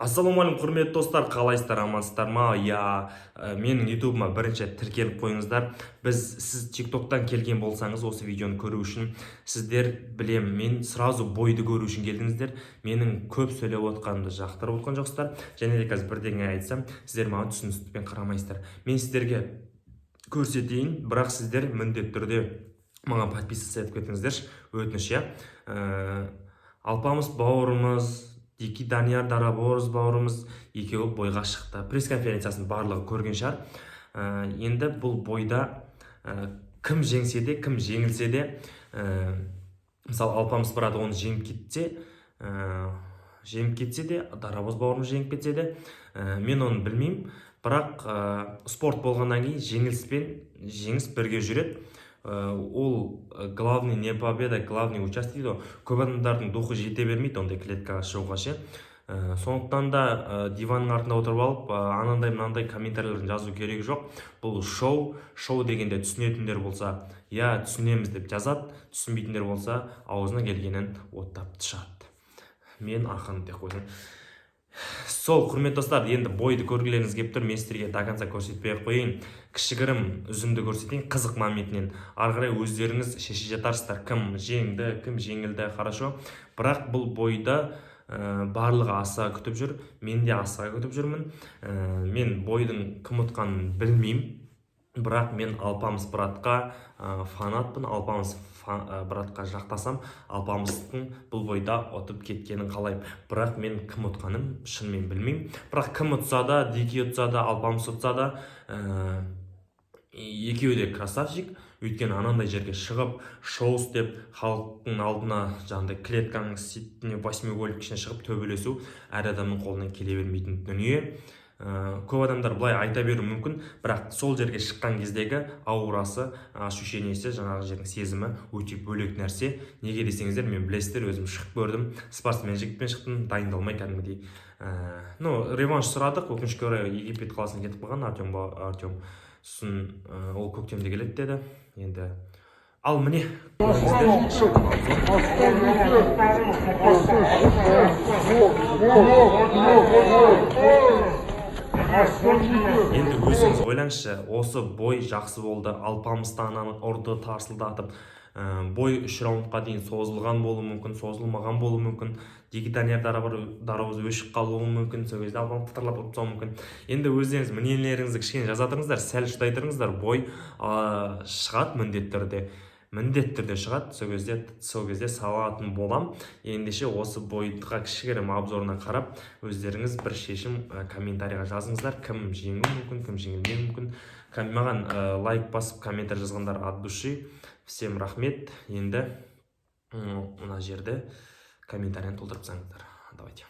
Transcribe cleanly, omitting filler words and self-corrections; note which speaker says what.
Speaker 1: Ассалаумағалейкум құрметті достар, қалайсыздар, амансыздар ма? Менің ютубыма бірінші тіркеліп қойыңыздар. Сіз тиктоктан келген болсаңыз, осы видеоны көру үшін сіздер, білем, мен сразу бойды көру үшін келдіңіздер. Менің көп сөйлеп отқанымды жақтырып отқан жоқсыздар. Және де қазір бірдеңе айтсам, сіздер маған түсіністікпен қарамайсыздар. Мен сіздерге көрсетейін, бірақ сіздер міндетті түрде маған подписаться етіп кетіңіздерші, өтініш. Алпамыс бауырымыз, Дики Данияр Дарабоз бауырымыз екеуі бойға шықты. Пресс-конференциясын барлығы көрген шығар. Енді бұл бойда кім жеңсе де, кім жеңілсе де, мысалы Алпамыс брат оны жеңіп кетсе де, Дарабоз бауырымыз жеңіп кетсе де, мен оны білмеймін. Бірақ спорт болғаннан кейін жеңіліс пен жеңіс бірге жүреді. Ол главный не победа, главный участие дейді. Көп адамдардың духы жете бермейді ондай клеткаға шығуға ше. Сондықтан да диванның артында отырып алып, анандай мынандай комментарийлерін жазу керегі жоқ. Бұл шоу дегенде түсінетіндер болса, түсінеміз деп жазады, түсінбейтіндер болса, аузына келгенін оттап тышады. Мен ақын деп қойдым. Сол, құрметті достар, енді бойды көргілеріңіз келіп тұр. Мен сіздерге до конца көрсетпей қойын. Кішігірім үзінді көрсетейін қызық моментінен. Ары қарай өздеріңіз шеше жатарсыздар. Кім жеңді, кім жеңілді, хорошо. Бірақ бұл бойда барлығы асыға күтіп жүр. Мен де асыға күтіп жүрмін. Мен бойдың кім ұтқанын білмеймін. Бірақ мен Алпамыс братқа фанатпын. Алпамыс братқа жақтасам, Алпамыстың бұл бойда ұтып кеткенін қалаймын. Бірақ мен кім ұтқанын шынымен білмеймін. Бірақ кім ұтса да, Дики ұтса да, Алпамыс ұтса да, екеуі де красавчик. Өйткені анандай жерге шығып, шоу істеп, халықтың алдына жаңағыдай клетканың сетіне 8-угольник ішіне шығып төбелесу әр адамның қолынан келе бермейтін дүние. Көп адамдар былай айта беруі мүмкін, бірақ сол жерге шыққан кездегі аурасы, ощущениесі, жаңағы жердің сезімі өте бөлек нәрсе. Неге десеңіздер, мен білесіздер, өзім шығып көрдім, спортсмен жігітпен шықтым, дайындалмай кәдімгідей. Реванш сұрадық, өкінішке орай Египет қаласына кетіп қалған Артем. Сосын ол көктемде келеді деді. Енді ал міне енді өзіңіз ойлаңызшы, осы бой жақсы болды. Алпамыстан ұрды, тарсылдатып, бой 3 раундқа дейін созылған болуы мүмкін, созылмаған болуы мүмкін. Дики Данияр Дарабоз өшіп қалуы мүмкін, сол кезде Алпамыс тытырлап ұрып тастауы мүмкін. Енді өздеріңіз мнениелеріңізді кішкене жаза тұрыңыздар, сәл шыдай тұрыңыздар. Бой шығады міндетті түрде шығады. Сол кезде салатын болам. Ендеше осы бойға кішігірім обзорына қарап, өздеріңіз бір шешім комментарийға жазыңыздар. Кім жеңуі мүмкін, кім жеңілмеуі мүмкін. Маған лайк басып комментарий жазғандар от души. Всем рахмет. Енді мына жерде комментарийны толтырып тастаңыздар. Давайте.